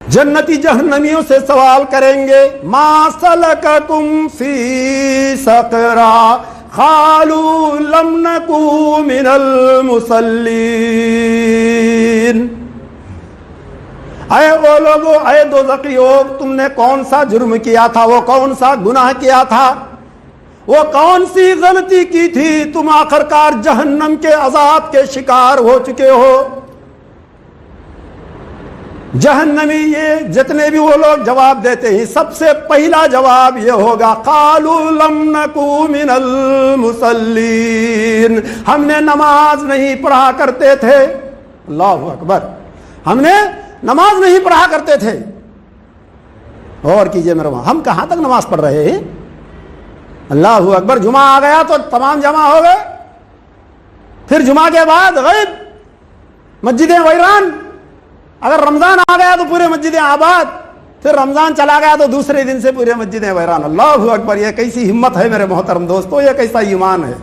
جنتی جہنمیوں سے سوال کریں گے ما سلککم فی سقرا قالوا لم نکو من المصلین، اے وہ لوگو، اے دوزخیو، تم نے کون سا جرم کیا تھا، وہ کون سا گناہ کیا تھا، وہ کون سی غلطی کی تھی، تم آخرکار جہنم کے عذاب کے شکار ہو چکے ہو۔ جہنمی یہ جتنے بھی وہ لوگ جواب دیتے ہیں، سب سے پہلا جواب یہ ہوگا قالوا لم نکو من المصلین، ہم نے نماز نہیں پڑھا کرتے تھے۔ اللہ اکبر، ہم نے نماز نہیں پڑھا کرتے تھے۔ غور کیجئے میرے وہاں، ہم کہاں تک نماز پڑھ رہے ہیں؟ اللہ اکبر، جمعہ آ گیا تو تمام جمع ہو گئے، پھر جمعہ کے بعد غیب، مسجدیں ویران، اگر رمضان آ گیا تو پورے مسجدیں آباد، پھر رمضان چلا گیا تو دوسرے دن سے پورے مسجدیں ویران۔ اللہ اکبر، یہ کیسی ہمت ہے میرے محترم دوستو، یہ کیسا ایمان ہے۔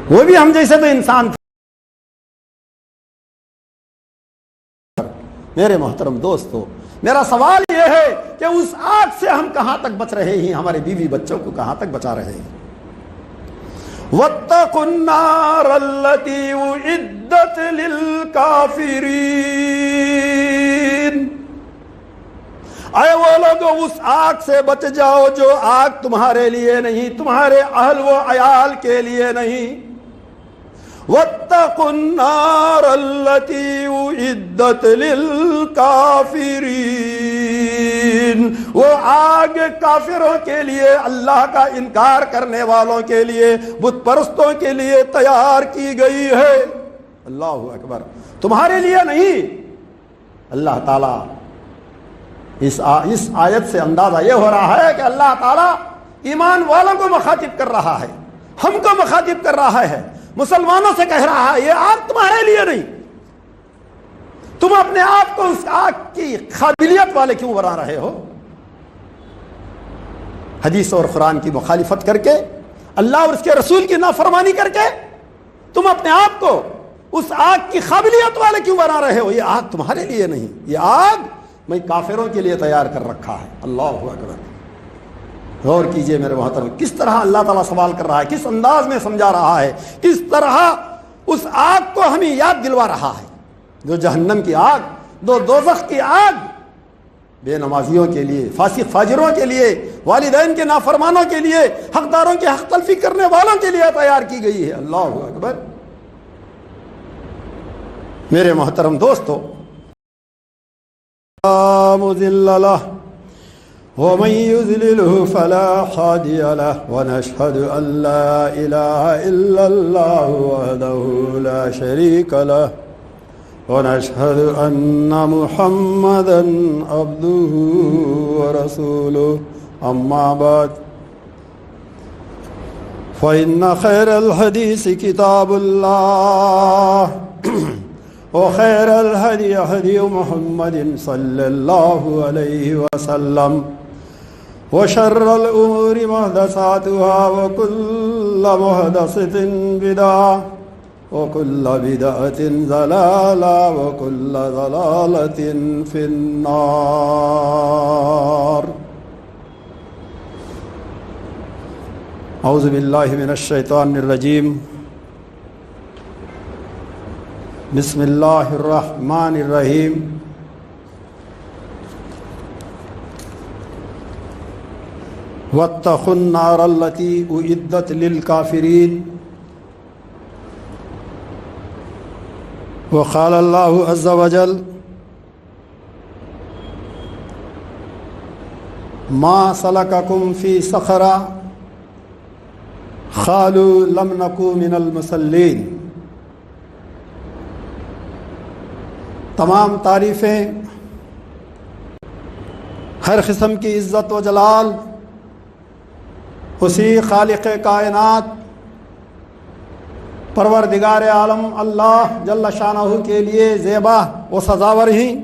وہ بھی ہم جیسے تو انسان تھے۔ میرے محترم دوستو، میرا سوال یہ ہے کہ اس آگ سے ہم کہاں تک بچ رہے ہیں، ہمارے بیوی بچوں کو کہاں تک بچا رہے ہیں؟ وَاتَّقُوا النَّارَ الَّتِي أُعِدَّتْ لِلْكَافِرِينَ، اے وہ لوگو اس آگ سے بچ جاؤ جو آگ تمہارے لیے نہیں، تمہارے اہل و عیال کے لیے نہیں۔ وَاتَّقُوا النَّارَ الَّتِي أُعِدَّتْ لِلْكَافِرِينَ، وہ آگ کافروں کے لیے، اللہ کا انکار کرنے والوں کے لیے، بت پرستوں کے لیے تیار کی گئی ہے۔ اللہ اکبر، تمہارے لیے نہیں۔ اللہ تعالیٰ اس آیت سے اندازہ یہ ہو رہا ہے کہ اللہ تعالیٰ ایمان والوں کو مخاطب کر رہا ہے، ہم کو مخاطب کر رہا ہے، مسلمانوں سے کہہ رہا ہے یہ آگ تمہارے لیے نہیں۔ تم اپنے آپ کو اس آگ کی قابلیت والے کیوں بنا رہے ہو؟ حدیث اور قرآن کی مخالفت کر کے، اللہ اور اس کے رسول کی نافرمانی کر کے تم اپنے آپ کو اس آگ کی قابلیت والے کیوں بنا رہے ہو؟ یہ آگ تمہارے لیے نہیں، یہ آگ میں کافروں کے لیے تیار کر رکھا ہے۔ اللہ اکبر، غور کیجئے میرے محترم، کس طرح اللہ تعالیٰ سوال کر رہا ہے، کس انداز میں سمجھا رہا ہے، کس طرح اس آگ کو ہمیں یاد دلوا رہا ہے، جو جہنم کی آگ، دوزخ کی آگ بے نمازیوں کے لیے، فاسق فاجروں کے لیے، والدین کے نافرمانوں کے لیے، حقداروں کے حق تلفی کرنے والوں کے لیے تیار کی گئی ہے۔ اللہ اکبر، میرے محترم دوستو، لا مضل له ومن يضلله فلا هادي له، ونشهد أن لا إله إلا الله وحده لا شريك له، ونشهد أن محمدا عبده ورسوله، أما بعد فإن خير الحديث كتاب الله وخير الهدي هدي محمد صلى الله عليه وسلم، وشر الأمور محدثاتها، وكل محدثة بدعة، وكل بدعة ضلالة، وكل ضلالة في النار۔ أعوذ بالله من الشيطان الرجيم، بسم اللہ الرحمن الرحیم۔ واتقوا النار التي أعدت للكافرين، وقال الله عز وجل ما سلككم في سقر قالوا لم نكن من المصلين۔ تمام تعریفیں، ہر قسم کی عزت و جلال اسی خالق کائنات، پروردگار عالم اللہ جل شانہ کے لیے زیبا و سزاور ہیں،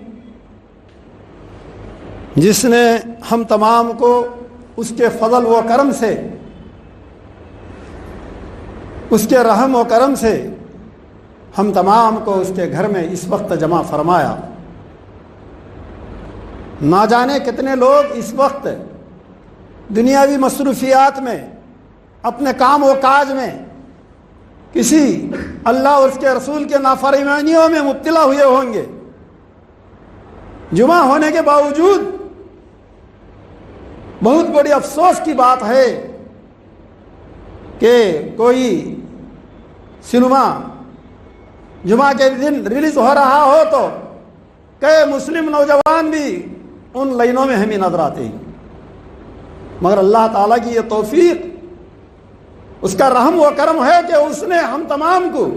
جس نے ہم تمام کو اس کے فضل و کرم سے، اس کے رحم و کرم سے ہم تمام کو اس کے گھر میں اس وقت جمع فرمایا۔ نہ جانے کتنے لوگ اس وقت دنیاوی مصروفیات میں، اپنے کام و کاج میں کسی اللہ اور اس کے رسول کے نافرمانیوں میں مبتلا ہوئے ہوں گے۔ جمعہ ہونے کے باوجود بہت بڑی افسوس کی بات ہے کہ کوئی سنیما جمعہ کے دن ریلیز ہو رہا ہو تو کئی مسلم نوجوان بھی ان لائنوں میں ہمیں نظر آتے ہیں، مگر اللہ تعالیٰ کی یہ توفیق، اس کا رحم و کرم ہے کہ اس نے ہم تمام کو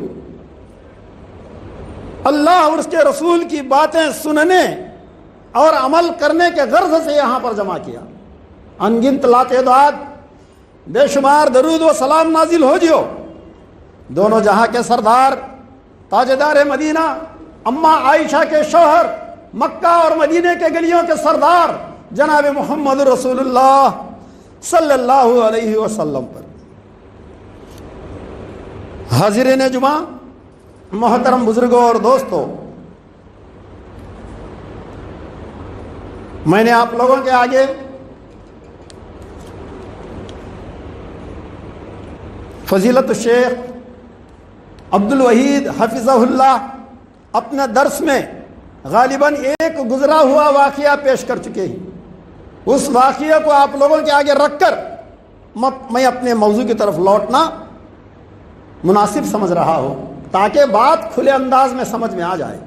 اللہ اور اس کے رسول کی باتیں سننے اور عمل کرنے کے غرض سے یہاں پر جمع کیا۔ ان گنت لاتعداد بے شمار درود و سلام نازل ہو جیو دونوں جہاں کے سردار، تاجدار مدینہ، اماں عائشہ کے شوہر، مکہ اور مدینے کے گلیوں کے سردار جناب محمد رسول اللہ صلی اللہ علیہ وسلم پر۔ حاضرین جمعہ، محترم بزرگوں اور دوستوں، میں نے آپ لوگوں کے آگے فضیلت الشیخ عبدالوحید حفظہ اللہ اپنے درس میں غالباً ایک گزرا ہوا واقعہ پیش کر چکے ہیں۔ اس واقعے کو آپ لوگوں کے آگے رکھ کر میں اپنے موضوع کی طرف لوٹنا مناسب سمجھ رہا ہوں تاکہ بات کھلے انداز میں سمجھ میں آ جائے۔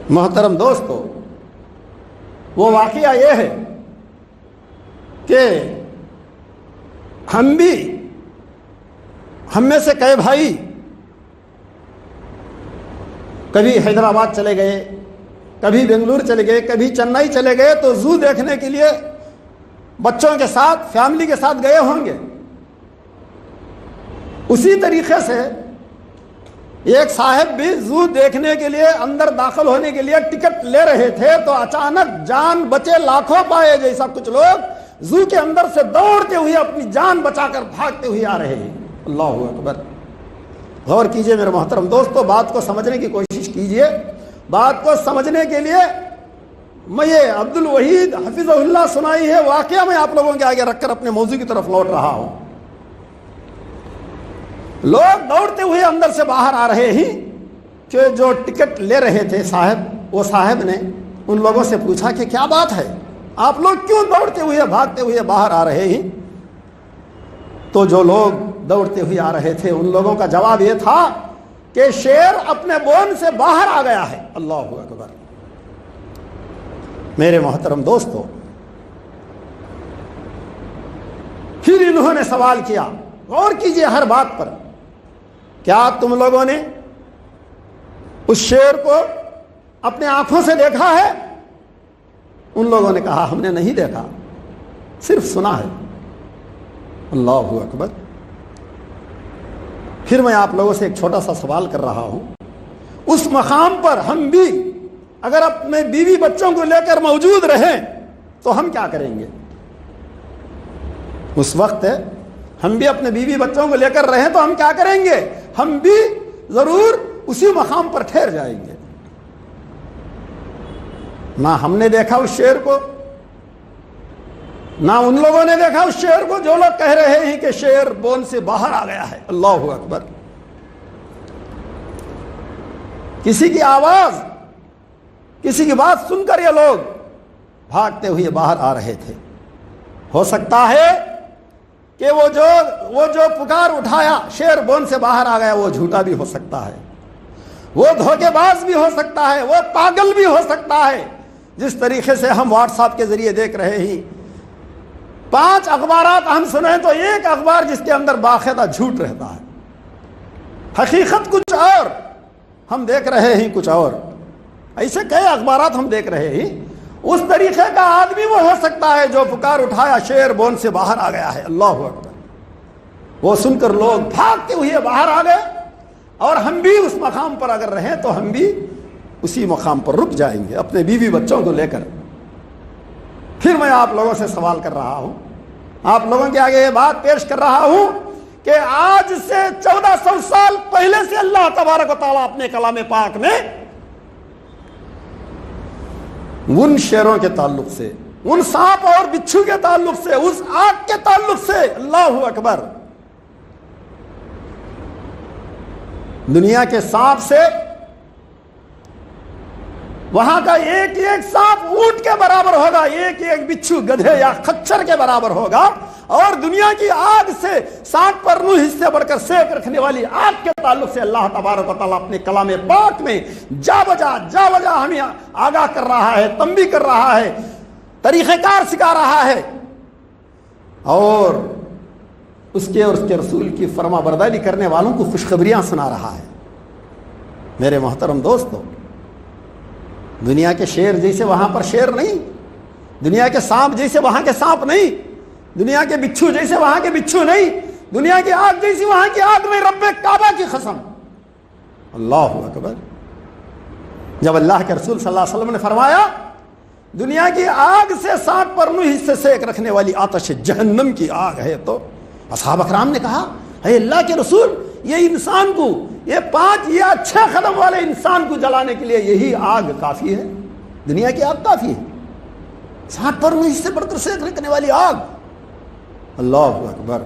محترم دوستو، وہ واقعہ یہ ہے کہ ہم میں سے کئی بھائی کبھی حیدرآباد چلے گئے، کبھی بنگلور چلے گئے، کبھی چنئی چلے گئے تو زو دیکھنے کے لیے بچوں کے ساتھ، فیملی کے ساتھ گئے ہوں گے۔ اسی طریقے سے ایک صاحب بھی زو دیکھنے کے لیے اندر داخل ہونے کے لیے ٹکٹ لے رہے تھے تو اچانک جان بچے لاکھوں پائے جیسا کچھ لوگ زو کے اندر سے دوڑتے ہوئے اپنی جان بچا کر بھاگتے ہوئے آ رہے ہیں۔ اللہ اکبر! غور کیجئے میرے محترم دوستو، بات کو سمجھنے کی کوشش کیجئے۔ بات کو سمجھنے کے لیے میں یہ عبدالوحید حفظہ اللہ سنائی ہے واقعہ میں آپ لوگوں کے آگے رکھ کر اپنے موضوع کی طرف لوٹ رہا ہوں۔ لوگ دوڑتے ہوئے اندر سے باہر آ رہے ہیں کہ جو ٹکٹ لے رہے تھے صاحب، وہ صاحب نے ان لوگوں سے پوچھا کہ کیا بات ہے، آپ لوگ کیوں دوڑتے ہوئے بھاگتے ہوئے باہر آ رہے ہیں؟ تو جو لوگ دوڑتے ہوئے آ رہے تھے ان لوگوں کا جواب یہ تھا کہ شیر اپنے بون سے باہر آ گیا ہے۔ اللہ اکبر! میرے محترم دوستو، پھر انہوں نے سوال کیا، غور کیجئے ہر بات پر، کیا تم لوگوں نے اس شیر کو اپنے آنکھوں سے دیکھا ہے؟ ان لوگوں نے کہا ہم نے نہیں دیکھا، صرف سنا ہے۔ اللہ اکبر! پھر میں آپ لوگوں سے ایک چھوٹا سا سوال کر رہا ہوں، اس مقام پر ہم بھی اگر اپنے بیوی بچوں کو لے کر موجود رہیں تو ہم کیا کریں گے؟ اس وقت ہم بھی اپنے بیوی بچوں کو لے کر رہیں تو ہم کیا کریں گے؟ ہم بھی ضرور اسی مقام پر ٹھہر جائیں گے۔ نہ ہم نے دیکھا اس شیر کو، نہ ان لوگوں نے دیکھا اس شیر کو جو لوگ کہہ رہے ہیں کہ شیر بون سے باہر آ گیا ہے۔ اللہ اکبر! کسی کی آواز، کسی کی بات سن کر یہ لوگ بھاگتے ہوئے باہر آ رہے تھے۔ ہو سکتا ہے کہ وہ جو پکار اٹھایا شیر بون سے باہر آ گیا وہ جھوٹا بھی ہو سکتا ہے، وہ دھوکے باز بھی ہو سکتا ہے، وہ پاگل بھی ہو سکتا ہے۔ جس طریقے سے ہم واٹس ایپ کے ذریعے دیکھ رہے ہیں، 5 اخبارات ہم سنیں تو ایک اخبار جس کے اندر باقاعدہ جھوٹ رہتا ہے، حقیقت کچھ اور، ہم دیکھ رہے ہیں کچھ اور۔ ایسے کئی اخبارات ہم دیکھ رہے ہیں۔ اس طریقے کا آدمی وہ ہو سکتا ہے جو پکار اٹھایا شیر بون سے باہر آ گیا ہے۔ اللہ اکبر! وہ سن کر لوگ بھاگتے ہوئے باہر آ گئے، اور ہم بھی اس مقام پر اگر رہیں تو ہم بھی اسی مقام پر رک جائیں گے اپنے بیوی بچوں کو لے کر۔ پھر میں آپ لوگوں سے سوال کر رہا ہوں، آپ لوگوں کے آگے یہ بات پیش کر رہا ہوں کہ آج سے 1400 سال پہلے سے اللہ تبارک و تعالیٰ اپنے کلام پاک میں ان شیروں کے تعلق سے، ان سانپ اور بچھو کے تعلق سے، اس آگ کے تعلق سے۔ اللہ اکبر! دنیا کے سانپ سے وہاں کا ایک ایک سانپ اونٹ کے برابر ہوگا، ایک ایک بچھو گدھے یا خچر کے برابر ہوگا، اور دنیا کی آگ سے 60 حصے بڑھ کر سیک رکھنے والی آگ کے تعلق سے اللہ تبارک و تعالیٰ اپنے کلام پاک میں جا بجا ہمیں آگاہ کر رہا ہے، تنبیہ کر رہا ہے، طریقہ کار سکھا رہا ہے، اور اس کے رسول کی فرما برداری کرنے والوں کو خوشخبریاں سنا رہا ہے۔ میرے محترم دوستو، دنیا کے شیر جیسے وہاں پر شیر نہیں، دنیا کے سانپ جیسے وہاں کے سانپ نہیں، دنیا کے بچھو جیسے وہاں کے بچھو نہیں، دنیا کی آگ جیسی وہاں کی آگ نہیں، رب کعبہ کی قسم۔ اللہ اکبر! جب اللہ کے رسول صلی اللہ علیہ وسلم نے فرمایا دنیا کی آگ سے 60 حصے سیک رکھنے والی آتش جہنم کی آگ ہے، تو اصحاب اکرام نے کہا اے اللہ کے رسول، یہ انسان کو، یہ 5 یا 6 قدم والے انسان کو جلانے کے لیے یہی آگ کافی ہے؟ دنیا کی آگ کافی ہے؟ 60 حصے بڑھ کر سیک رکھنے والی آگ! اللہ اکبر!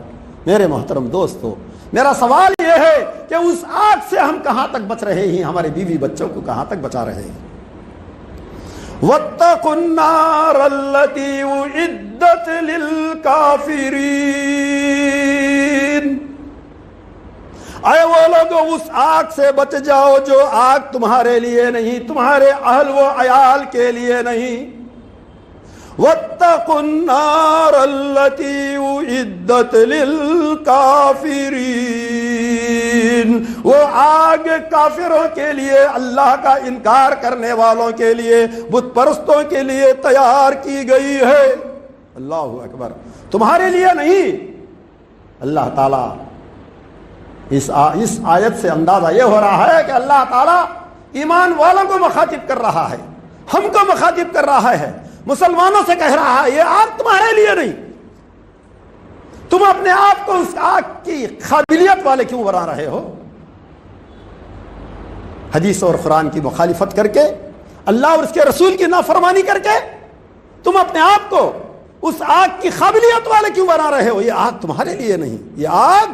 میرے محترم دوستو، میرا سوال یہ ہے کہ اس آگ سے ہم کہاں تک بچ رہے ہیں؟ ہمارے بیوی بچوں کو کہاں تک بچا رہے ہیں؟ وَاتَّقُوا النَّارَ الَّتِي أُعِدَّتْ لِلْكَافِرِينَ، اے وہ لوگو اس آگ سے بچ جاؤ جو آگ تمہارے لیے نہیں، تمہارے اہل و عیال کے لیے نہیں۔ وَاتَّقُوا النَّارَ الَّتِي أُعِدَّتْ لِلْكَافِرِينَ، وہ آگ کافروں کے لیے، اللہ کا انکار کرنے والوں کے لیے، بت پرستوں کے لیے تیار کی گئی ہے۔ اللہ اکبر! تمہارے لیے نہیں۔ اللہ تعالیٰ اس آیت سے اندازہ یہ ہو رہا ہے کہ اللہ تعالیٰ ایمان والوں کو مخاطب کر رہا ہے، ہم کو مخاطب کر رہا ہے، مسلمانوں سے کہہ رہا ہے یہ آگ تمہارے لیے نہیں۔ تم اپنے آپ کو اس آگ کی قابلیت والے کیوں بنا رہے ہو؟ حدیث اور قرآن کی مخالفت کر کے، اللہ اور اس کے رسول کی نافرمانی کر کے تم اپنے آپ کو اس آگ کی قابلیت والے کیوں بنا رہے ہو؟ یہ آگ تمہارے لیے نہیں، یہ آگ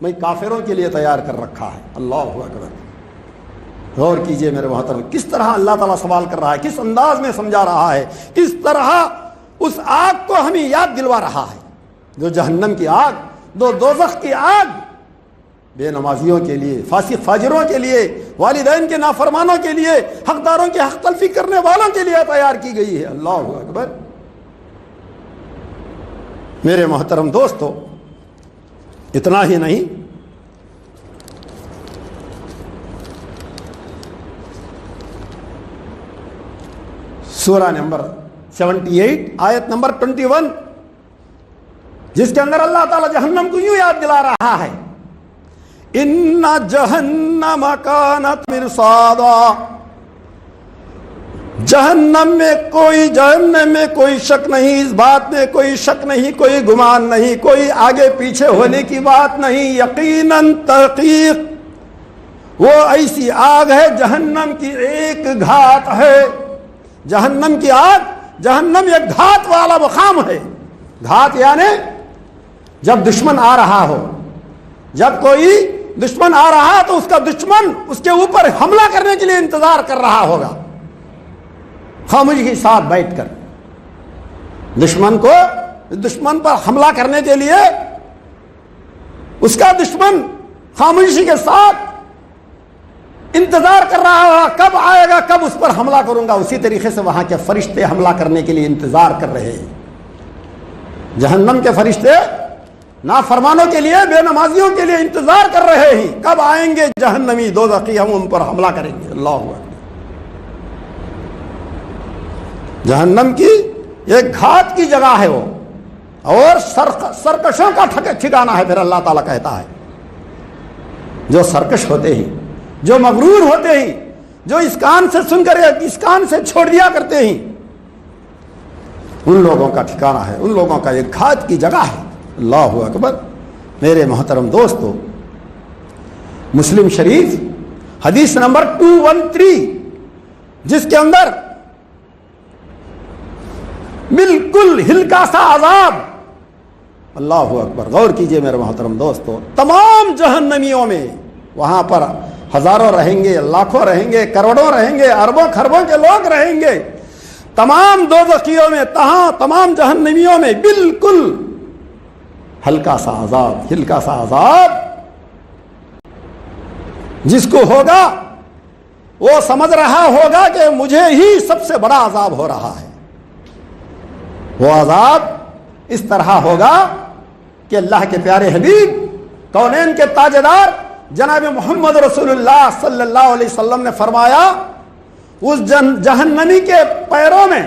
میں کافروں کے لیے تیار کر رکھا ہے۔ اللہ اکبر! غور کیجئے میرے محترم، کس طرح اللہ تعالیٰ سوال کر رہا ہے، کس انداز میں سمجھا رہا ہے، کس طرح اس آگ کو ہمیں یاد دلوا رہا ہے، جو جہنم کی آگ، دوزخ کی آگ بے نمازیوں کے لیے، فاسق فاجروں کے لیے، والدین کے نافرمانوں کے لیے، حقداروں کی حق تلفی کرنے والوں کے لیے تیار کی گئی ہے۔ اللہ اکبر! میرے محترم دوستو، اتنا ہی نہیں، سورہ نمبر 78 آیت نمبر 21، جس کے اندر اللہ تعالی جہنم کو یوں یاد دلا رہا ہے، ان جہنم کانت مرصادا، جہنم میں کوئی شک نہیں، اس بات میں کوئی شک نہیں، کوئی گمان نہیں، کوئی آگے پیچھے ہونے کی بات نہیں، یقیناً تحقیق وہ ایسی آگ ہے، جہنم کی ایک گھات ہے۔ جہنم کی آگ، جہنم ایک گھات والا مقام ہے۔ گھات یعنی جب دشمن آ رہا ہو، جب کوئی دشمن آ رہا تو اس کا دشمن اس کے اوپر حملہ کرنے کے لیے انتظار کر رہا ہوگا، خاموشی کے ساتھ بیٹھ کر دشمن پر حملہ کرنے کے لیے اس کا دشمن خاموشی کے ساتھ انتظار کر رہا ہوگا، کب آئے گا، کب اس پر حملہ کروں گا۔ اسی طریقے سے وہاں کے فرشتے حملہ کرنے کے لیے انتظار کر رہے ہیں۔ جہنم کے فرشتے نافرمانوں کے لیے، بے نمازیوں کے لیے انتظار کر رہے ہیں، کب آئیں گے جہنمی دوزخی، ہم ان پر حملہ کریں گے۔ اللہ اکبر! جہنم کی ایک گھات کی جگہ ہے وہ، اور سرکشوں کا ٹھکانہ ہے۔ پھر اللہ تعالیٰ کہتا ہے جو سرکش ہوتے ہیں، جو مغرور ہوتے ہیں، جو اس کان سے سن کر اس کان سے چھوڑ دیا کرتے ہیں، ان لوگوں کا ٹھکانہ ہے، ان لوگوں کا ایک گھات کی جگہ ہے۔ اللہ اکبر! میرے محترم دوستو، مسلم شریف حدیث نمبر 213، جس کے اندر بالکل ہلکا سا عذاب. اللہ اکبر. غور کیجئے میرے محترم دوستو, تمام جہنمیوں میں وہاں پر ہزاروں رہیں گے, لاکھوں رہیں گے, کروڑوں رہیں گے, اربوں خربوں کے لوگ رہیں گے. تمام دوزخیوں میں, تمام جہنمیوں میں بالکل ہلکا سا عذاب, ہلکا سا عذاب. جس کو ہوگا وہ سمجھ رہا ہوگا کہ مجھے ہی سب سے بڑا عذاب ہو رہا ہے. وہ عذاب اس طرح ہوگا کہ اللہ کے پیارے حبیب, کونین کے تاجدار جناب محمد رسول اللہ صلی اللہ علیہ وسلم نے فرمایا, اس جہنمی کے پیروں میں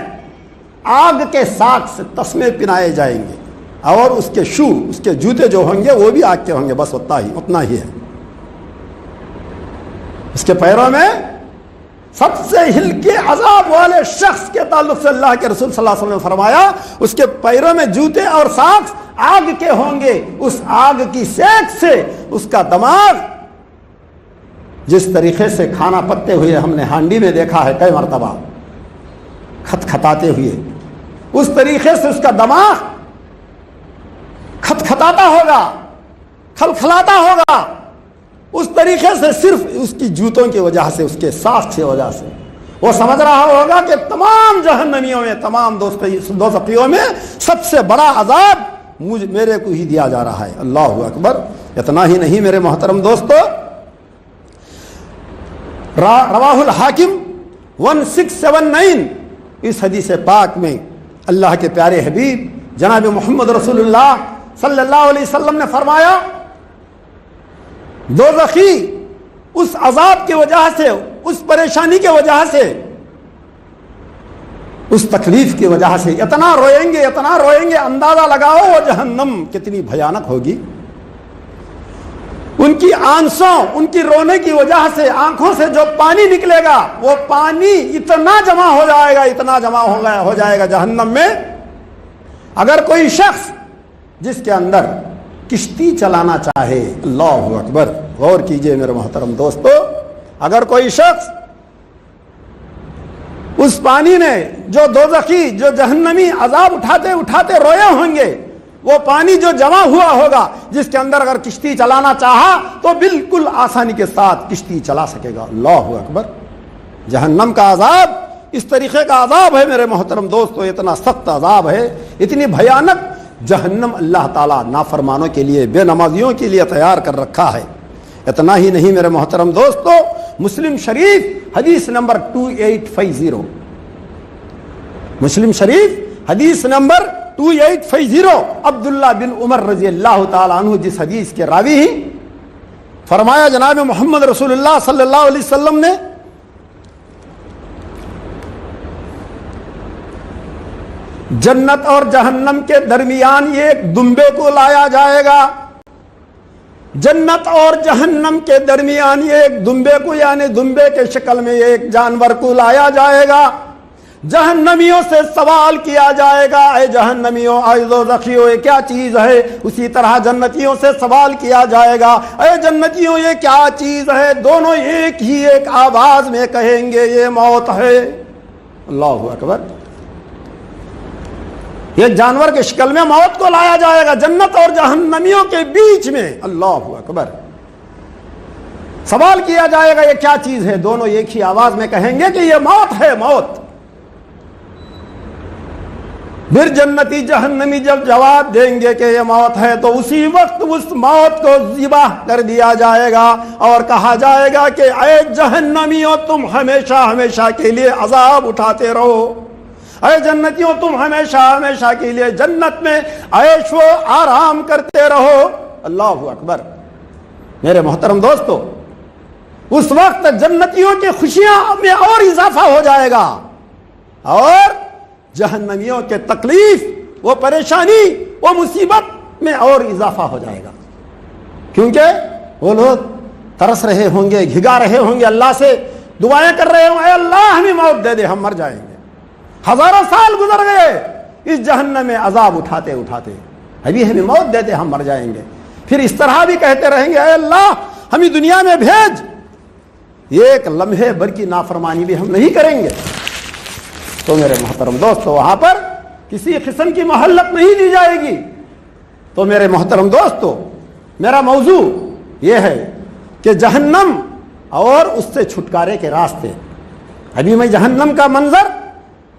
آگ کے ساک سے تسمے پنائے جائیں گے, اور اس کے شو, اس کے جوتے جو ہوں گے وہ بھی آگ کے ہوں گے. بس اتنا ہی ہے. اس کے پیروں میں سب سے ہلکے عذاب والے شخص کے تعلق سے اللہ کے رسول صلی اللہ علیہ وسلم نے فرمایا, اس کے پیروں میں جوتے اور ساکس آگ کے ہوں گے. اس آگ کی سیک سے اس کا دماغ, جس طریقے سے کھانا پکتے ہوئے ہم نے ہانڈی میں دیکھا ہے کئی مرتبہ کھٹکھٹاتے ہوئے, اس طریقے سے اس کا دماغ کھٹکھٹاتا ہوگا, کھلکھلاتا ہوگا. اس طریقے سے صرف اس کی جوتوں کی وجہ سے, اس کے ساکھ کی وجہ سے وہ سمجھ رہا ہوگا کہ تمام جہنمیوں میں, تمام دوزخیوں میں سب سے بڑا عذاب میرے کو ہی دیا جا رہا ہے. اللہ اکبر. اتنا ہی نہیں میرے محترم دوستو, رواہ الحاکم 1679, اس حدیث پاک میں اللہ کے پیارے حبیب جناب محمد رسول اللہ صلی اللہ علیہ وسلم نے فرمایا, دوزخی اس عذاب کی وجہ سے, اس پریشانی کی وجہ سے, اس تکلیف کی وجہ سے اتنا روئیں گے, اتنا روئیں گے, اندازہ لگاؤ وہ جہنم کتنی بھیانک ہوگی. ان کی آنسوں, ان کی رونے کی وجہ سے آنکھوں سے جو پانی نکلے گا, وہ پانی اتنا جمع ہو جائے گا, اتنا جمع ہو جائے گا جہنم میں. اگر کوئی شخص جس کے اندر کشتی چلانا چاہے, اللہ اکبر, غور کیجئے میرے محترم دوستو, اگر کوئی شخص اس پانی میں جو دوزخی, جو جہنمی عذاب اٹھاتے اٹھاتے روئے ہوں گے, وہ پانی جو جمع ہوا ہوگا, جس کے اندر اگر کشتی چلانا چاہا تو بالکل آسانی کے ساتھ کشتی چلا سکے گا. اللہ اکبر. جہنم کا عذاب اس طریقے کا عذاب ہے میرے محترم دوستو, اتنا سخت عذاب ہے, اتنی بھیانک جہنم اللہ تعالیٰ نافرمانوں کے لیے, بے نمازیوں کے لیے تیار کر رکھا ہے. اتنا ہی نہیں میرے محترم دوستو, مسلم شریف حدیث نمبر 2850, مسلم شریف حدیث نمبر 2850, عبداللہ بن عمر رضی اللہ تعالیٰ عنہ جس حدیث کے راوی ہیں, فرمایا جناب محمد رسول اللہ صلی اللہ علیہ وسلم نے, جنت اور جہنم کے درمیان ایک دمبے کو لایا جائے گا. جنت اور جہنم کے درمیان ایک دمبے کو, یعنی دمبے کے شکل میں ایک جانور کو لایا جائے گا. جہنمیوں سے سوال کیا جائے گا, اے جہنمیوں, اے دوزخیوں, یہ کیا چیز ہے؟ اسی طرح جنتیوں سے سوال کیا جائے گا, اے جنتیوں, یہ کیا چیز ہے؟ دونوں ایک ہی ایک آواز میں کہیں گے, یہ موت ہے. اللہ اکبر. یہ جانور کے شکل میں موت کو لایا جائے گا جنت اور جہنمیوں کے بیچ میں. اللہ اکبر. سوال کیا جائے گا یہ کیا چیز ہے؟ دونوں ایک ہی آواز میں کہیں گے کہ یہ موت ہے, موت. پھر جنتی جہنمی جب جواب دیں گے کہ یہ موت ہے, تو اسی وقت اس موت کو ذبح کر دیا جائے گا اور کہا جائے گا کہ اے جہنمیوں, تم ہمیشہ ہمیشہ کے لیے عذاب اٹھاتے رہو. اے جنتیوں, تم ہمیشہ ہمیشہ کے لیے جنت میں عیش و آرام کرتے رہو. اللہ اکبر. میرے محترم دوستو, اس وقت جنتیوں کی خوشیاں میں اور اضافہ ہو جائے گا, اور جہنمیوں کے تکلیف, وہ پریشانی, وہ مصیبت میں اور اضافہ ہو جائے گا. کیونکہ وہ لوگ ترس رہے ہوں گے, گھگا رہے ہوں گے, اللہ سے دعائیں کر رہے ہوں, اے اللہ ہمیں موت دے دے, ہم مر جائیں گے. ہزاروں سال گزر گئے اس جہنم میں عذاب اٹھاتے اٹھاتے, ابھی ہمیں موت دے دے, ہم مر جائیں گے. پھر اس طرح بھی کہتے رہیں گے, اے اللہ ہمیں دنیا میں بھیج, ایک لمحے بھر کی نافرمانی بھی ہم نہیں کریں گے. تو میرے محترم دوستو, وہاں پر کسی قسم کی مہلت نہیں دی جائے گی۔ تو میرے محترم دوستو، میرا موضوع یہ ہے کہ جہنم اور اس سے چھٹکارے کے راستے۔ ابھی میں جہنم کا منظر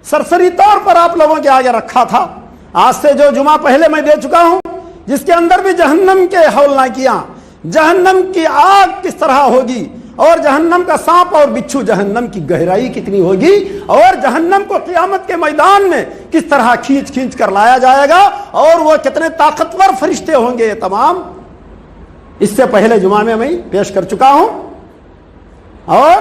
سرسری طور پر آپ لوگوں کے آگے رکھا تھا۔ آج سے جو جمعہ پہلے میں دے چکا ہوں، جس کے اندر بھی جہنم کے ہولناکیاں، جہنم کی آگ کس طرح ہوگی، اور جہنم کا سانپ اور بچھو، جہنم کی گہرائی کتنی ہوگی، اور جہنم کو قیامت کے میدان میں کس طرح کھینچ کھینچ کر لایا جائے گا، اور وہ کتنے طاقتور فرشتے ہوں گے، یہ تمام اس سے پہلے جمعہ میں پیش کر چکا ہوں۔ اور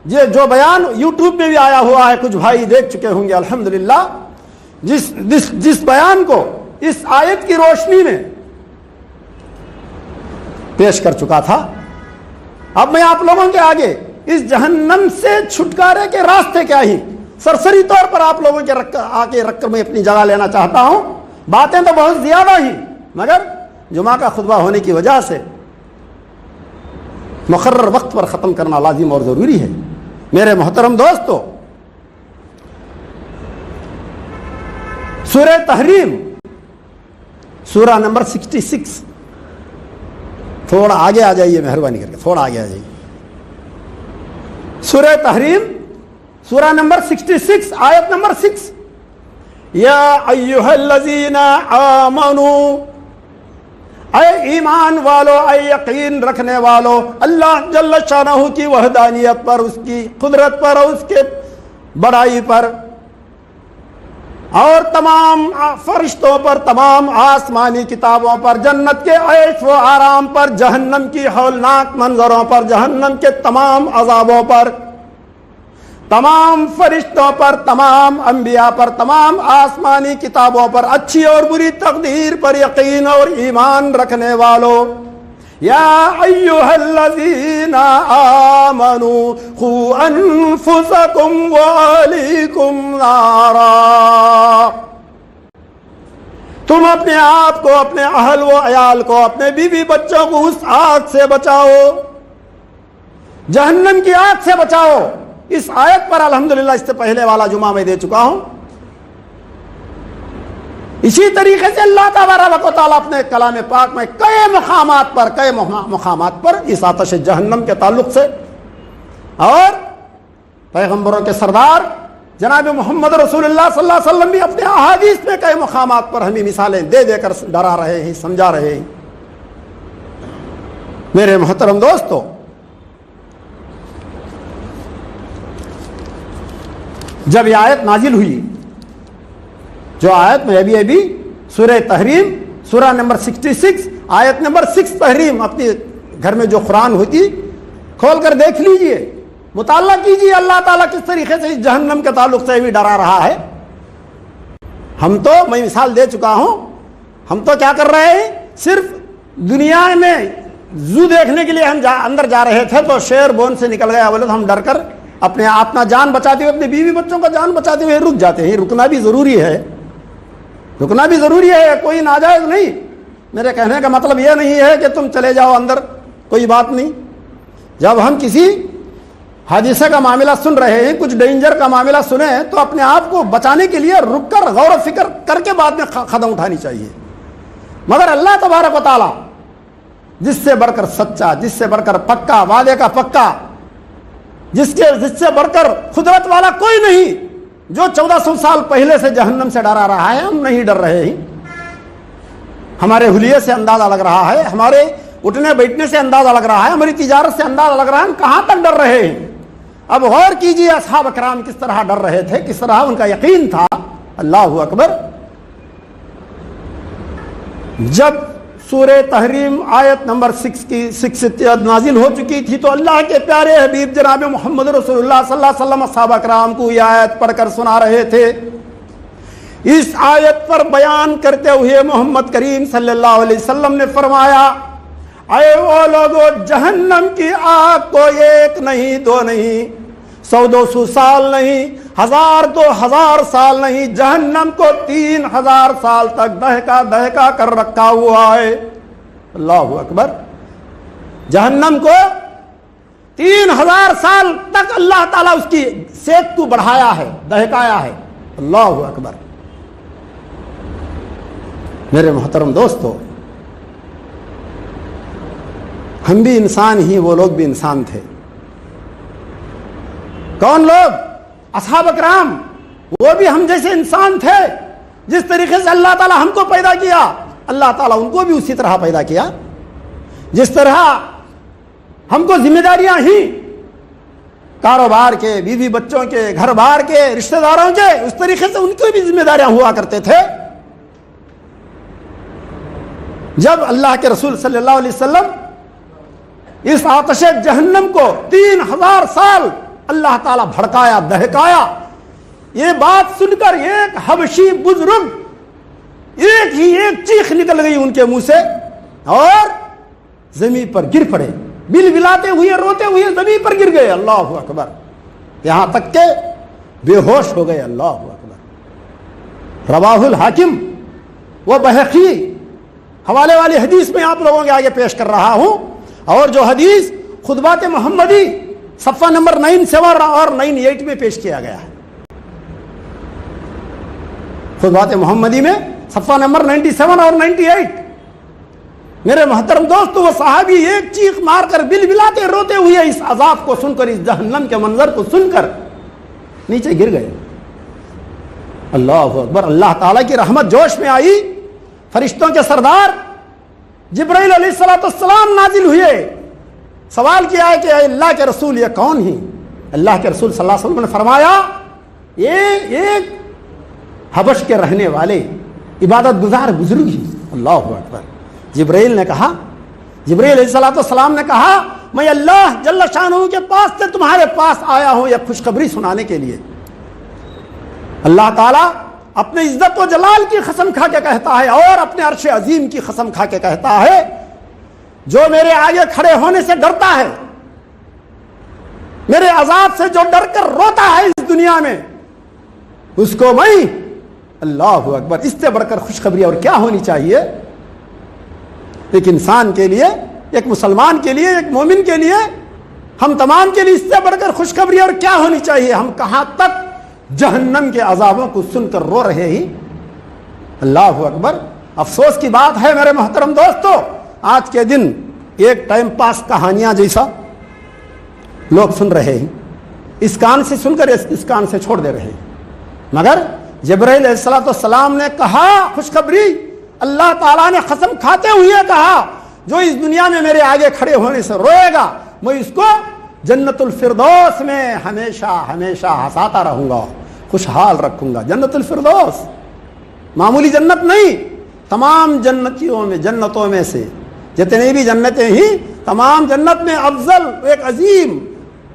یہ جو بیان یوٹیوب میں بھی آیا ہوا ہے، کچھ بھائی دیکھ چکے ہوں گے الحمدللہ، جس بیان کو اس آیت کی روشنی میں پیش کر چکا تھا۔ اب میں آپ لوگوں کے آگے اس جہنم سے چھٹکارے کے راستے کیا ہی سرسری طور پر آپ لوگوں کے آگے رکھ کر میں اپنی جگہ لینا چاہتا ہوں۔ باتیں تو بہت زیادہ ہی، مگر جمعہ کا خطبہ ہونے کی وجہ سے مقرر وقت پر ختم کرنا لازم اور ضروری ہے۔ میرے محترم دوستو، سورہ تحریم، سورہ نمبر 66، تھوڑا آگے آ جائیے مہربانی کر کے، تھوڑا آگے آ جائیے۔ سورہ تحریم، سورہ نمبر 66، آیت نمبر 6، یا ایھا الذین آمنوا، اے ایمان والو، اے یقین رکھنے والو، اللہ جل شانہ کی وحدانیت پر، اس کی قدرت پر، اور اس کے بڑائی پر، اور تمام فرشتوں پر، تمام آسمانی کتابوں پر، جنت کے عیش و آرام پر، جہنم کی ہولناک منظروں پر، جہنم کے تمام عذابوں پر، تمام فرشتوں پر، تمام انبیاء پر، تمام آسمانی کتابوں پر، اچھی اور بری تقدیر پر یقین اور ایمان رکھنے والو، یا ایھا الذین آمنوا قوا انفسکم وعلیکم نارا، تم اپنے آپ کو، اپنے اہل و عیال کو، اپنے بیوی بچوں کو اس آگ سے بچاؤ، جہنم کی آگ سے بچاؤ۔ اس آیت پر الحمدللہ اس سے پہلے والا جمعہ میں دے چکا ہوں۔ اسی طریقے سے اللہ تبارک و تعالیٰ اپنے کلام پاک میں کئی مقامات پر اس آتش جہنم کے تعلق سے، اور پیغمبروں کے سردار جناب محمد رسول اللہ صلی اللہ علیہ وسلم بھی اپنے احادیث میں کئی مقامات پر ہمیں مثالیں دے دے کر ڈرا رہے ہیں، سمجھا رہے ہیں۔ میرے محترم دوستو، جب یہ آیت نازل ہوئی، جو آیت میں ابھی سورہ تحریم، سورہ نمبر 66، آیت نمبر 6 تحریم، اپنے گھر میں جو قرآن ہوتی کھول کر دیکھ لیجئے، مطالعہ کیجئے اللہ تعالیٰ کس طریقے سے اس جہنم کے تعلق سے بھی ڈرا رہا ہے۔ ہم تو، میں مثال دے چکا ہوں، ہم تو کیا کر رہے ہیں، صرف دنیا میں زو دیکھنے کے لیے ہم اندر جا رہے تھے تو شیر بون سے نکل گیا بولے تو ہم ڈر کر اپنا جان بچاتے ہوئے، اپنے بیوی بچوں کا جان بچاتے ہوئے رک جاتے ہیں۔ رکنا بھی ضروری ہے، رکنا بھی ضروری ہے، کوئی ناجائز نہیں۔ میرے کہنے کا مطلب یہ نہیں ہے کہ تم چلے جاؤ اندر، کوئی بات نہیں۔ جب ہم کسی حادثے کا معاملہ سن رہے ہیں، کچھ ڈینجر کا معاملہ سنیں، تو اپنے آپ کو بچانے کے لیے رک کر غور و فکر کر کے بعد میں قدم اٹھانی چاہیے۔ مگر اللہ تبارک و تعالیٰ جس سے بڑھ کر سچا، جس سے بڑھ کر پکا، وعدے کا پکا، جس سے بڑھ کر قدرت والا کوئی نہیں، جو 1400 سال پہلے سے جہنم سے ڈرا رہا ہے، ہم نہیں ڈر رہے ہیں۔ ہمارے حلیے سے اندازہ لگ رہا ہے، ہمارے اٹھنے بیٹھنے سے اندازہ لگ رہا ہے، ہماری تجارت سے اندازہ لگ رہا ہے ہم کہاں تک ڈر رہے ہیں۔ اب غور کیجئے اصحاب اکرام کس طرح ڈر رہے تھے، کس طرح ان کا یقین تھا۔ اللہ اکبر۔ جب سورہ تحریم آیت نمبر 6 نازل ہو چکی تھی تو اللہ کے پیارے حبیب جناب محمد رسول اللہ صلی اللہ علیہ وسلم اصحاب اکرام کو یہ آیت پڑھ کر سنا رہے تھے۔ اس آیت پر بیان کرتے ہوئے محمد کریم صلی اللہ علیہ وسلم نے فرمایا، اے وہ لوگو، جہنم کی آگ کو 1 نہیں 2 نہیں، 100-200 سال نہیں، 1000-2000 سال نہیں، جہنم کو 3000 سال تک دہکا کر رکھا ہوا ہے۔ اللہ اکبر۔ جہنم کو 3000 سال تک اللہ تعالیٰ اس کی سیک کو بڑھایا ہے، دہکایا ہے۔ اللہ اکبر۔ میرے محترم دوستو، ہم بھی انسان ہی، وہ لوگ بھی انسان تھے۔ کون لوگ؟ اصحاب اکرام، وہ بھی ہم جیسے انسان تھے۔ جس طریقے سے اللہ تعالیٰ ہم کو پیدا کیا، اللہ تعالیٰ ان کو بھی اسی طرح پیدا کیا۔ جس طرح ہم کو ذمہ داریاں ہی کاروبار کے، بیوی بچوں کے، گھر بار کے، رشتہ داروں کے، اس طریقے سے ان کی بھی ذمہ داریاں ہوا کرتے تھے۔ جب اللہ کے رسول صلی اللہ علیہ وسلم اس آتش جہنم کو 3000 سال اللہ تعالیٰ بھڑکایا، دہکایا، یہ بات سن کر ایک حبشی بزرگ ایک چیخ نکل گئی ان کے منہ سے اور زمین پر گر پڑے، بل بلاتے ہوئے، روتے ہوئے زمین پر گر گئے۔ اللہ اکبر، یہاں تک کہ بے ہوش ہو گئے۔ اللہ اکبر۔ رواہ الحاکم و بہقی حوالے والی حدیث میں آپ لوگوں کے آگے پیش کر رہا ہوں، اور جو حدیث خطبات محمدی صفحہ نمبر 97 اور 98 میں پیش کیا گیا ہے۔ خطبات محمدی میں صفحہ نمبر 97 اور 98۔ میرے محترم دوستو، وہ صحابی ایک چیخ مار کر بل بلاتے روتے ہوئے اس عذاب کو سن کر، اس جہنم کے منظر کو سن کر نیچے گر گئے۔ اللہ اکبر۔ اللہ تعالیٰ کی رحمت جوش میں آئی، فرشتوں کے سردار جبرائیل علیہ السلام نازل ہوئے، سوال کیا ہے کہ اے اللہ کے رسول یہ کون ہیں؟ اللہ کے رسول صلی اللہ علیہ وسلم نے فرمایا یہ ایک حبش کے رہنے والے عبادت گزار بزرگ ہی۔ اللہ اکبر۔ جبرائیل نے کہا، جبرائیل علیہ السلام نے کہا میں اللہ جل شانہ کے پاس سے تمہارے پاس آیا ہوں یہ خوشخبری سنانے کے لیے۔ اللہ تعالیٰ اپنے عزت و جلال کی قسم کھا کے کہتا ہے اور اپنے عرش عظیم کی قسم کھا کے کہتا ہے، جو میرے آگے کھڑے ہونے سے ڈرتا ہے، میرے عذاب سے جو ڈر کر روتا ہے اس دنیا میں، اس کو میں، اللہ اکبر، اس سے بڑھ کر خوشخبری اور کیا ہونی چاہیے؟ ایک انسان کے لیے، ایک مسلمان کے لیے، ایک مومن کے لیے، ہم تمام کے لیے اس سے بڑھ کر خوشخبری اور کیا ہونی چاہیے؟ ہم کہاں تک جہنم کے عذابوں کو سن کر رو رہے ہیں۔ اللہ اکبر۔ افسوس کی بات ہے میرے محترم دوستو، آج کے دن ایک ٹائم پاس کہانیاں جیسا لوگ سن رہے ہیں، اس کان سے سن کر اس کان سے چھوڑ دے رہے ہیں۔ مگر جبرائیل علیہ السلام نے کہا خوشخبری، اللہ تعالیٰ نے قسم کھاتے ہوئے کہا جو اس دنیا میں میرے آگے کھڑے ہونے سے روئے گا میں اس کو جنت الفردوس میں ہمیشہ ہمیشہ ہنساتا رہوں گا، خوشحال رکھوں گا۔ جنت الفردوس معمولی جنت نہیں، تمام جنتیوں میں، جنتوں میں سے جتنے بھی جنتیں ہیں، تمام جنت میں افضل، ایک عظیم،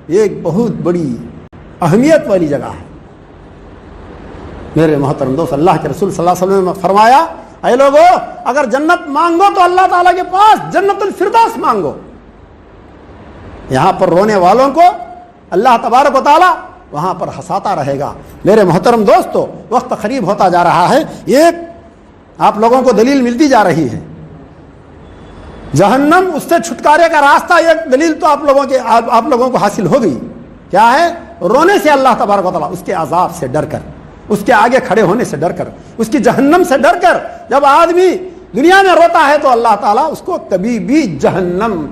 ایک بہت بڑی اہمیت والی جگہ ہے۔ میرے محترم دوست، اللہ کے رسول صلی اللہ علیہ وسلم نے فرمایا اے لوگو، اگر جنت مانگو تو اللہ تعالیٰ کے پاس جنت الفردوس مانگو۔ یہاں پر رونے والوں کو اللہ تبارک و تعالیٰ وہاں پر ہنساتا رہے گا۔ میرے محترم دوستو، وقت قریب ہوتا جا رہا ہے، ایک آپ لوگوں کو دلیل ملتی جا رہی ہے جہنم، اس سے چھٹکارے کا راستہ، ایک دلیل تو آپ لوگوں کو حاصل ہو گئی۔ کیا ہے؟ رونے سے اللہ تبارک و تعالیٰ، اس کے عذاب سے ڈر کر، اس کے آگے کھڑے ہونے سے ڈر کر، اس کی جہنم سے ڈر کر۔ جب آدمی دنیا میں روتا ہے تو اللہ تعالیٰ اس کو کبھی بھی جہنم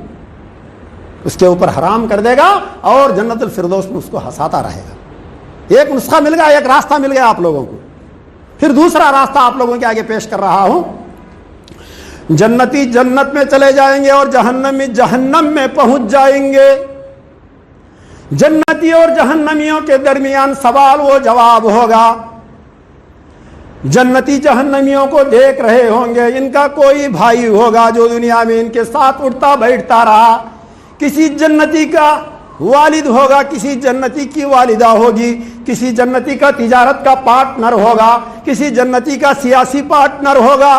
اس کے اوپر حرام کر دے گا اور جنت الفردوس میں اس کو ہنساتا رہے گا۔ ایک نسخہ مل گیا، ایک راستہ مل گیا آپ لوگوں کو۔ پھر دوسرا راستہ آپ لوگوں کے آگے پیش کر رہا ہوں۔ جنتی جنت میں چلے جائیں گے اور جہنمی جہنم میں پہنچ جائیں گے۔ جنتی اور جہنمیوں کے درمیان سوال و جواب ہوگا۔ جنتی جہنمیوں کو دیکھ رہے ہوں گے، ان کا کوئی بھائی ہوگا جو دنیا میں ان کے ساتھ اٹھتا بیٹھتا رہا۔ کسی جنتی کا والد ہوگا، کسی جنتی کی والدہ ہوگی، کسی جنتی کا تجارت کا پارٹنر ہوگا، کسی جنتی کا سیاسی پارٹنر ہوگا۔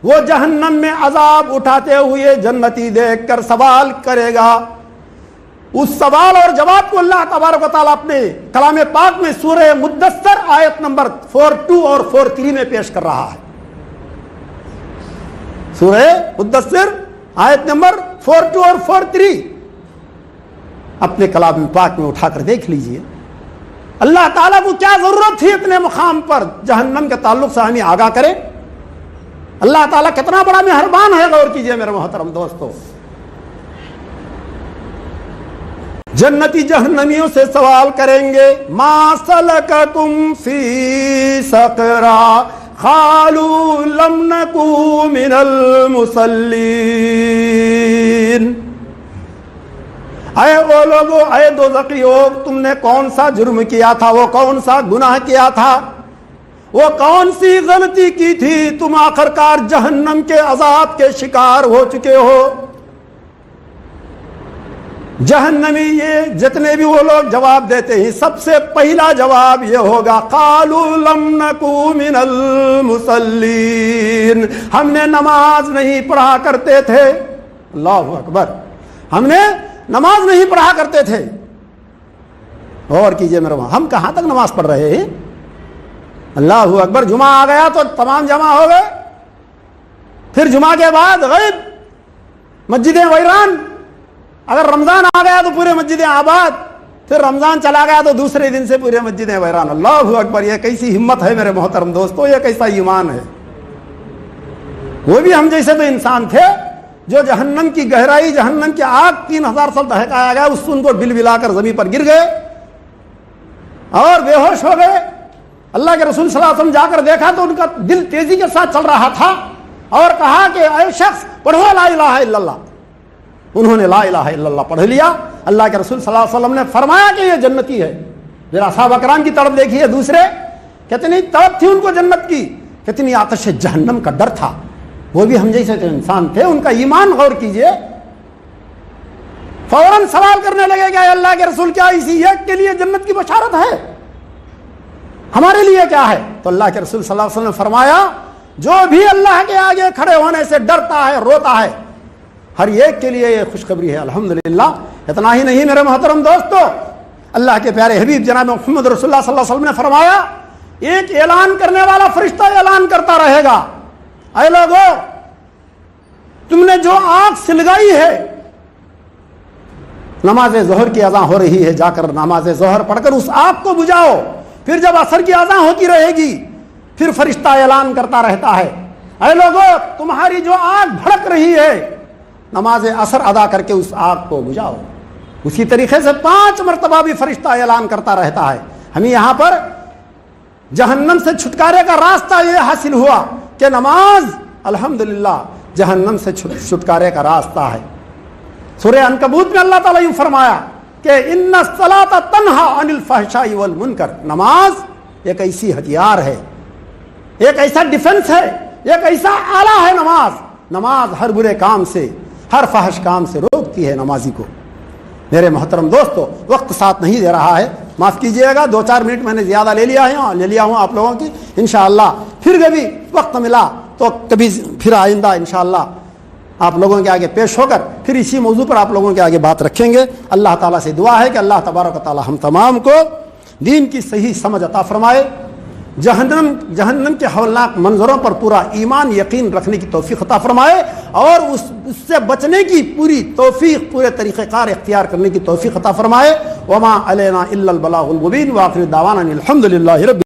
وہ جہنم میں عذاب اٹھاتے ہوئے جنتی دیکھ کر سوال کرے گا۔ اس سوال اور جواب کو اللہ تبارک و تعالیٰ اپنے کلام پاک میں سورہ مدثر آیت نمبر 42 اور 43 میں پیش کر رہا ہے۔ سورہ مدثر آیت نمبر 42 اور 43 اپنے کلام پاک میں اٹھا کر دیکھ لیجئے۔ اللہ تعالیٰ کو کیا ضرورت تھی اتنے مقام پر جہنم کے تعلق سے ہمیں آگاہ کرے؟ اللہ تعالیٰ کتنا بڑا مہربان ہے، غور کیجئے میرے محترم دوستو۔ جنتی جہنمیوں سے سوال کریں گے، ما سلککم فی سقر قالوا لم نکو من المصلین۔ اے وہ لوگو، اے دوزخیو، تم نے کون سا جرم کیا تھا، وہ کون سا گناہ کیا تھا، وہ کون سی غلطی کی تھی، تم آخرکار جہنم کے عذاب کے شکار ہو چکے ہو۔ جہنمی یہ جتنے بھی وہ لوگ جواب دیتے ہیں، سب سے پہلا جواب یہ ہوگا، قالوا لم نکو من المصلین، ہم نے نماز نہیں پڑھا کرتے تھے۔ اللہ اکبر، ہم نے نماز نہیں پڑھا کرتے تھے۔ غور کیجئے میرے وہاں، ہم کہاں تک نماز پڑھ رہے ہیں؟ اللہ اکبر، جمعہ آ گیا تو تمام جمع ہو گئے، پھر جمعہ کے بعد غیب، مسجدیں ویران، اگر رمضان آ گیا تو پورے مسجدیں آباد، پھر رمضان چلا گیا تو دوسرے دن سے پورے مسجدیں ویران۔ اللہ اکبر، یہ کیسی ہمت ہے میرے محترم دوستو، یہ کیسا ایمان ہے۔ وہ بھی ہم جیسے تو انسان تھے جو جہنم کی گہرائی، جہنم کی آگ 3000 سال دہکایا گیا، اس سے ان کو بل بلا کر زمین پر گر گئے اور بے ہوش ہو گئے۔ اللہ کے رسول صلی اللہ علیہ وسلم جا کر دیکھا تو ان کا دل تیزی کے ساتھ چل رہا تھا، اور کہا کہ اے شخص پڑھو لا الہ الا اللہ۔ انہوں نے لا الہ الا اللہ پڑھ لیا۔ اللہ کے رسول صلی اللہ علیہ وسلم نے فرمایا کہ یہ جنتی ہے۔ ذرا صحابہ کرام کی طرف دیکھیے، دوسرے کتنی طرف تھی ان کو جنت کی، کتنی آتش جہنم کا ڈر تھا۔ وہ بھی ہم جیسے جو انسان تھے، ان کا ایمان غور کیجئے۔ فوراً سوال کرنے لگے کہ اے اللہ کے رسول، کیا اسی ایک کے لیے جنت کی بشارت ہے؟ ہمارے لیے کیا ہے؟ تو اللہ کے رسول صلی اللہ علیہ وسلم نے فرمایا، جو بھی اللہ کے آگے کھڑے ہونے سے ڈرتا ہے، روتا ہے، ہر ایک کے لیے یہ خوشخبری ہے۔ الحمدللہ۔ اتنا ہی نہیں میرے محترم دوستو، اللہ کے پیارے حبیب جناب محمد رسول اللہ صلی اللہ علیہ وسلم نے فرمایا، ایک اعلان کرنے والا فرشتہ اعلان کرتا رہے گا، اے لوگو، تم نے جو آگ سلگائی ہے، نماز ظہر کی اذان ہو رہی ہے، جا کر نماز ظہر پڑھ کر اس آگ کو بجھاؤ۔ پھر جب عصر کی اذان ہوتی رہے گی، پھر فرشتہ اعلان کرتا رہتا ہے، اے لوگو، تمہاری جو آگ بھڑک رہی ہے، نماز عصر ادا کر کے اس آگ کو بجھاؤ۔ اسی طریقے سے 5 مرتبہ بھی فرشتہ اعلان کرتا رہتا ہے۔ ہمیں یہاں پر جہنم سے چھٹکارے کا راستہ یہ حاصل ہوا کہ نماز الحمدللہ جہنم سے چھٹکارے کا راستہ ہے۔ سورہ عنکبوت میں اللہ تعالیٰ یوں فرمایا کہ ان الصلاۃ تنہی عن الفحشاء والمنکر، نماز ایک ایسی ہتھیار ہے، ایک ایسا ڈیفنس ہے، ایک ایسا آلہ ہے۔ نماز ہر برے کام سے، ہر فحش کام سے روکتی ہے نمازی کو۔ میرے محترم دوستو، وقت ساتھ نہیں دے رہا ہے، معاف کیجئے گا، 2-4 منٹ میں نے زیادہ لے لیا ہوں آپ لوگوں کی۔ انشاءاللہ پھر کبھی وقت ملا تو کبھی پھر آئندہ انشاءاللہ آپ لوگوں کے آگے پیش ہو کر پھر اسی موضوع پر آپ لوگوں کے آگے بات رکھیں گے۔ اللہ تعالیٰ سے دعا ہے کہ اللہ تبارک و تعالیٰ ہم تمام کو دین کی صحیح سمجھ عطا فرمائے، جہنم کے ہولناک منظروں پر پورا ایمان یقین رکھنے کی توفیق عطا فرمائے، اور اس سے بچنے کی پوری توفیق، پورے طریقہ کار اختیار کرنے کی توفیق عطا فرمائے۔ وما علینا الا البلاغ المبین، وآخر دعوانا الحمد للہ رب